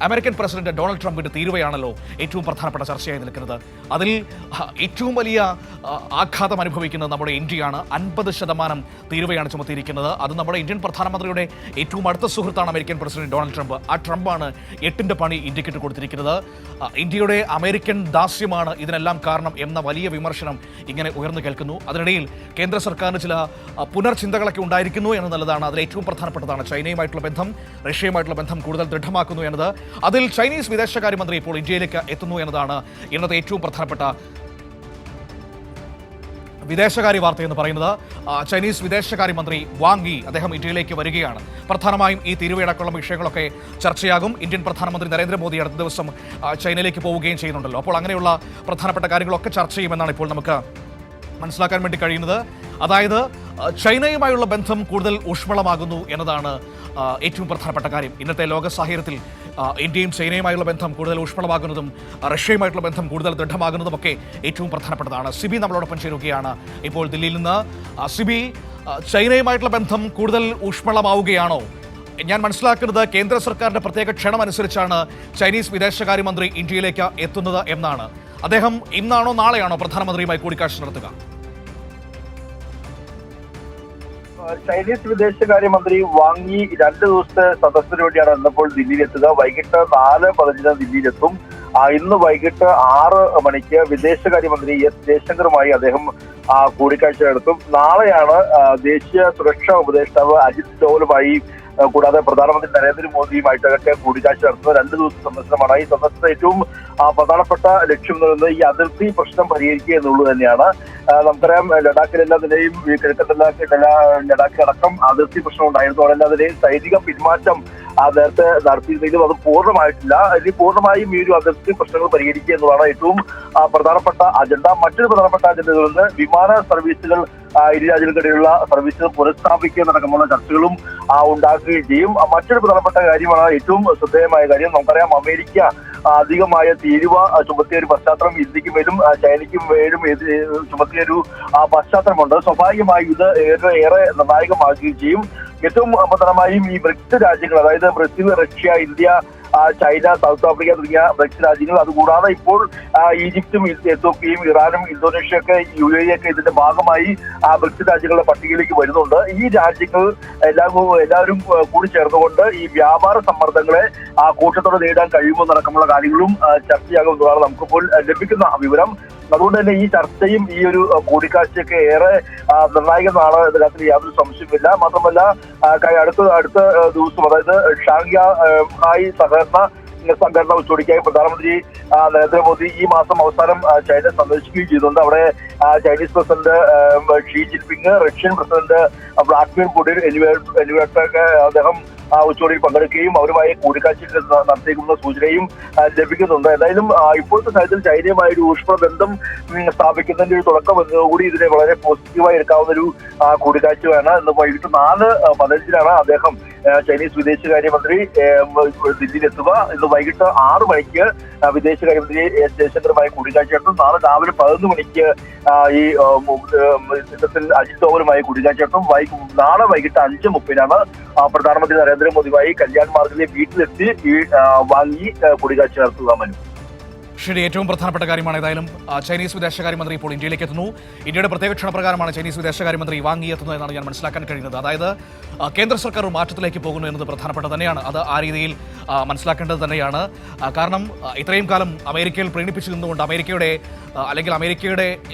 American president Donald ട്രംപിന്റെ തീരുവയാണല്ലോ ഏറ്റവും പ്രധാനപ്പെട്ട ചർച്ചയായി നിൽക്കുന്നത്. അതിൽ ഏറ്റവും വലിയ ആഘാതം അനുഭവിക്കുന്നത് നമ്മുടെ ഇന്ത്യയാണ്. 50% തീരുവയാണ് ചുമത്തിയിരിക്കുന്നത്. അത് നമ്മുടെ ഇന്ത്യൻ പ്രധാനമന്ത്രിയുടെ ഏറ്റവും അടുത്ത സുഹൃത്താണ് അമേരിക്കൻ പ്രസിഡന്റ് ഡൊണാൾഡ് ട്രംപ്. ആ ട്രംപാണ് 8ന്റെ പണി ഇന്ത്യക്കിട്ട് കൊടുത്തിരിക്കുന്നത്. ഇന്ത്യയുടെ അമേരിക്കൻ ദാസ്യമാണ് ഇതിനെല്ലാം കാരണം എന്ന വലിയ വിമർശനം ഇങ്ങനെ ഉയർന്നു കേൾക്കുന്നു. അതിനിടയിൽ കേന്ദ്ര സർക്കാരിന് ചില പുനർചിന്തകളൊക്കെ ഉണ്ടായിരിക്കുന്നു എന്നുള്ളതാണ്. അതിൽ ഏറ്റവും പ്രധാനപ്പെട്ടതാണ് ചൈനയുമായിട്ടുള്ള ബന്ധം, റഷ്യയുമായിട്ടുള്ള ബന്ധം കൂടുതൽ ദൃഢമാക്കുന്നു എന്നത്. അതിൽ ചൈനീസ് വിദേശകാര്യമന്ത്രി ഇപ്പോൾ ഇന്ത്യയിലേക്ക് എത്തുന്നു എന്നതാണ് ഇന്നത്തെ ഏറ്റവും പ്രധാനപ്പെട്ട വിദേശകാര്യ വാർത്ത എന്ന് പറയുന്നത്. ചൈനീസ് വിദേശകാര്യമന്ത്രി വാങ് യി അദ്ദേഹം ഇന്ത്യയിലേക്ക് വരികയാണ്. പ്രധാനമായും ഈ തീരുവയടക്കമുള്ള വിഷയങ്ങളൊക്കെ ചർച്ചയാകും. ഇന്ത്യൻ പ്രധാനമന്ത്രി നരേന്ദ്രമോദി അടുത്ത ദിവസം ചൈനയിലേക്ക് പോവുകയും ചെയ്യുന്നുണ്ടല്ലോ. അപ്പോൾ അങ്ങനെയുള്ള പ്രധാനപ്പെട്ട കാര്യങ്ങളൊക്കെ ചർച്ച ചെയ്യുമെന്നാണ് ഇപ്പോൾ നമുക്ക് മനസ്സിലാക്കാൻ വേണ്ടി കഴിയുന്നത്. അതായത് ചൈനയുമായുള്ള ബന്ധം കൂടുതൽ ഊഷ്മളമാകുന്നു എന്നതാണ് ഏറ്റവും പ്രധാനപ്പെട്ട കാര്യം. ഇന്നത്തെ ലോക സാഹചര്യത്തിൽ ഇന്ത്യയും ചൈനയുമായുള്ള ബന്ധം കൂടുതൽ ഊഷ്മളമാകുന്നതും റഷ്യയുമായിട്ടുള്ള ബന്ധം കൂടുതൽ ദൃഢമാകുന്നതുമൊക്കെ ഏറ്റവും പ്രധാനപ്പെട്ടതാണ്. സിബി നമ്മളോടൊപ്പം ചേരുകയാണ് ഇപ്പോൾ ദില്ലിയിൽ നിന്ന്. സിബി, ചൈനയുമായിട്ടുള്ള ബന്ധം കൂടുതൽ ഊഷ്മളമാവുകയാണോ? ഞാൻ മനസ്സിലാക്കുന്നത് കേന്ദ്ര സർക്കാരിന്റെ പ്രത്യേക ക്ഷണം അനുസരിച്ചാണ് ചൈനീസ് വിദേശകാര്യമന്ത്രി ഇന്ത്യയിലേക്ക് എത്തുന്നത് എന്നാണ്. അദ്ദേഹം ഇന്നാണോ നാളെയാണോ പ്രധാനമന്ത്രിയുമായി കൂടിക്കാഴ്ച നടത്തുക? ചൈനീസ് വിദേശകാര്യമന്ത്രി വാങ് യി 2 ദിവസത്തെ സന്ദർശനത്തിന് വേണ്ടിയാണ് ഇന്നിപ്പോൾ ദില്ലിയിലെത്തുക. വൈകിട്ട് 4:15 ദില്ലിയിലെത്തും. ഇന്ന് വൈകിട്ട് 6 മണിക്ക് വിദേശകാര്യമന്ത്രി എസ് ജയശങ്കറുമായി അദ്ദേഹം കൂടിക്കാഴ്ച നടത്തും. നാളെയാണ് ദേശീയ സുരക്ഷാ ഉപദേഷ്ടാവ് അജിത് ഡോവലുമായി കൂടാതെ പ്രധാനമന്ത്രി നരേന്ദ്രമോദിയുമായിട്ടൊക്കെ കൂടിക്കാഴ്ച നടത്തുന്നത്. 2 ദിവസ സന്ദർശനമാണ്. ഈ സന്ദർശനത്തെ ഏറ്റവും പ്രധാനപ്പെട്ട ലക്ഷ്യം എന്ന് പറയുന്നത് ഈ അതിർത്തി പ്രശ്നം പരിഹരിക്കുക എന്നുള്ളത് തന്നെയാണ്. നമുക്കറിയാം, ലഡാക്കിലെല്ലാ നിലയും കിഴക്കൻ ലഡാക്ക് അടക്കം അതിർത്തി പ്രശ്നം ഉണ്ടായിരുന്നു. അതെല്ലാ നിലയും സൈനിക പിന്മാറ്റം നേരത്തെ നടത്തിയിരുന്നെങ്കിലും അത് പൂർണ്ണമായിട്ടില്ല. ഇനി പൂർണ്ണമായും ഈ ഒരു അതിർത്തി പ്രശ്നങ്ങൾ പരിഹരിക്കുക എന്നതാണ് ഏറ്റവും പ്രധാനപ്പെട്ട അജണ്ട. മറ്റൊരു പ്രധാനപ്പെട്ട അജണ്ടകളിൽ നിന്ന് വിമാന സർവീസുകൾ, ഇരു രാജ്യങ്ങൾക്കിടയിലുള്ള സർവീസുകൾ പുനഃസ്ഥാപിക്കുക എന്നടക്കമുള്ള ചർച്ചകളും ഉണ്ടാക്കുകയും ചെയ്യും. മറ്റൊരു പ്രധാനപ്പെട്ട കാര്യമാണ് ഏറ്റവും ശ്രദ്ധേയമായ കാര്യം. നമുക്കറിയാം, അമേരിക്ക അധികമായ തീരുവ ചുമത്തിയ ഒരു പശ്ചാത്തലം ഇന്ത്യക്ക് മേലും ചൈനയ്ക്കും മേലും ചുമത്തിയ ഒരു പശ്ചാത്തലമുണ്ട്. സ്വാഭാവികമായി ഇത് ഏറെ നിർണായകമാക്കുകയും ചെയ്യും. ഏറ്റവും പ്രധാനമായും ഈ ബ്രിക്സ് രാജ്യങ്ങൾ, അതായത് Brazil, Russia, India, China, south Africa തുടങ്ങിയ ബ്രിക്സ് രാജ്യങ്ങൾ, അതുകൂടാതെ ഇപ്പോൾ ഈജിപ്തും എത്യോപ്യയും ഇറാനും ഇന്തോനേഷ്യയൊക്കെ UAE ഒക്കെ ഇതിന്റെ ഭാഗമായി ബ്രിക്സ് രാജ്യങ്ങളുടെ പട്ടികയിലേക്ക് വരുന്നുണ്ട്. ഈ രാജ്യങ്ങൾ എല്ലാവരും കൂടി ചേർന്നുകൊണ്ട് ഈ വ്യാപാര സമ്മർദ്ദങ്ങളെ കൂട്ടത്തോടെ നേരിടാൻ കഴിയുമെന്നടക്കമുള്ള കാര്യങ്ങളും ചർച്ചയാകുന്നതാണ് നമുക്കിപ്പോൾ ലഭിക്കുന്ന വിവരം. അതുകൊണ്ട് തന്നെ ഈ ചർച്ചയും ഈ ഒരു കൂടിക്കാഴ്ചയൊക്കെ ഏറെ നിർണായകമാണ് എന്ന കാര്യത്തിൽ യാതൊരു സംശയമില്ല. മാത്രമല്ല, അടുത്ത ദിവസം, അതായത് ഷാങ്ഹായ് സംഘടന ഉച്ചകോടിക്കായി പ്രധാനമന്ത്രി നരേന്ദ്രമോദി ഈ മാസം അവസാനം ചൈന സന്ദർശിക്കുകയും ചെയ്തിട്ടുണ്ട്. അവിടെ Chinese president Xi Jinping, Russian president Vladimir Putin എന്നിവരൊക്കെ അദ്ദേഹം ഉച്ചകോടിയിൽ പങ്കെടുക്കുകയും അവരുമായി കൂടിക്കാഴ്ച നടത്തിയേക്കുന്ന സൂചനയും ലഭിക്കുന്നുണ്ട്. എന്തായാലും ഇപ്പോഴത്തെ സാഹചര്യത്തിൽ ചൈനയുമായി ഒരു ഊഷ്മള ബന്ധം സ്ഥാപിക്കുന്നതിന്റെ ഒരു തുടക്കം എന്നതുകൂടി ഇതിനെ വളരെ പോസിറ്റീവായി എടുക്കാവുന്ന ഒരു കൂടിക്കാഴ്ചയാണ്. ഇന്ന് വൈകിട്ട് 4:15 അദ്ദേഹം ചൈനീസ് വിദേശകാര്യമന്ത്രി ദില്ലിയിലെത്തുക. ഇന്ന് വൈകിട്ട് 6 മണിക്ക് വിദേശകാര്യമന്ത്രി എസ് ജയശങ്കറുമായി കൂടിക്കാഴ്ച നടത്തും. നാളെ രാവിലെ 11 മണിക്ക് ഈ അജിത് ഡോവലുമായി കൂടിക്കാഴ്ച നടത്തും. നാളെ വൈകിട്ട് 5:30 പ്രധാനമന്ത്രി നരേന്ദ്രമോദിയുമായി കല്യാൺ മാർഗിലെ വീട്ടിലെത്തി ഈ വാങ് യി കൂടിക്കാഴ്ച നടത്തുക. മനു, ശരി, ഏറ്റവും പ്രധാനപ്പെട്ട കാര്യമാണ്. ഏതായാലും ചൈനീസ് വിദേശകാര്യമന്ത്രി ഇപ്പോൾ ഇന്ത്യയിലേക്ക് എത്തുന്നു. ഇന്ത്യയുടെ പ്രത്യേക ക്ഷണപ്രകാരമാണ് ചൈനീസ് വിദേശകാര്യമന്ത്രി വാങ് യി എത്തുന്നത് എന്നാണ് ഞാൻ മനസ്സിലാക്കാൻ കഴിയുന്നത്. അതായത് കേന്ദ്ര സർക്കാർ ഒരു മാറ്റത്തിലേക്ക് പോകുന്നു എന്നത് പ്രധാനപ്പെട്ട തന്നെയാണ്. അത് ആ രീതിയിൽ മനസ്സിലാക്കേണ്ടത് തന്നെയാണ്. കാരണം ഇത്രയും കാലം അമേരിക്കയിൽ പ്രീണിപ്പിച്ചു നിന്നുകൊണ്ട് അമേരിക്കയുടെ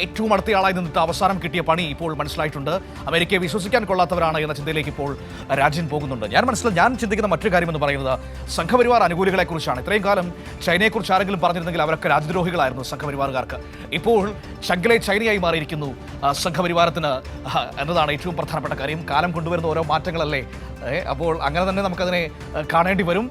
ഏറ്റവും അടുത്തയാളായി നിന്നിട്ട് അവസാനം കിട്ടിയ പണി ഇപ്പോൾ മനസ്സിലായിട്ടുണ്ട്. അമേരിക്കയെ വിശ്വസിക്കാൻ കൊള്ളാത്തവരാണ് എന്ന ചിന്തയിലേക്ക് ഇപ്പോൾ രാജ്യം പോകുന്നുണ്ട്. ഞാൻ ചിന്തിക്കുന്ന മറ്റൊരു കാര്യം എന്ന് പറയുന്നത് സംഘപരിവാർ അനുകൂലികളെക്കുറിച്ചാണ്. ഇത്രയും കാലം ചൈനയെക്കുറിച്ച് ആരെങ്കിലും പറഞ്ഞിരുന്നെങ്കിൽ അവരൊക്കെ രാജ്യദ്രോഹികളായിരുന്നു സംഘപരിവാറുകാർക്ക്. ഇപ്പോൾ ചങ്കിലെ ചൈനയായി മാറിയിരിക്കുന്നു സംഘപരിവാരത്തിന് എന്നതാണ് ഏറ്റവും പ്രധാനപ്പെട്ട കാര്യം. കാലം കൊണ്ടുവരുന്ന ഓരോ മാറ്റങ്ങളല്ലേ. അപ്പോൾ അങ്ങനെ തന്നെ നമുക്കതിനെ കാണേണ്ടി വരും.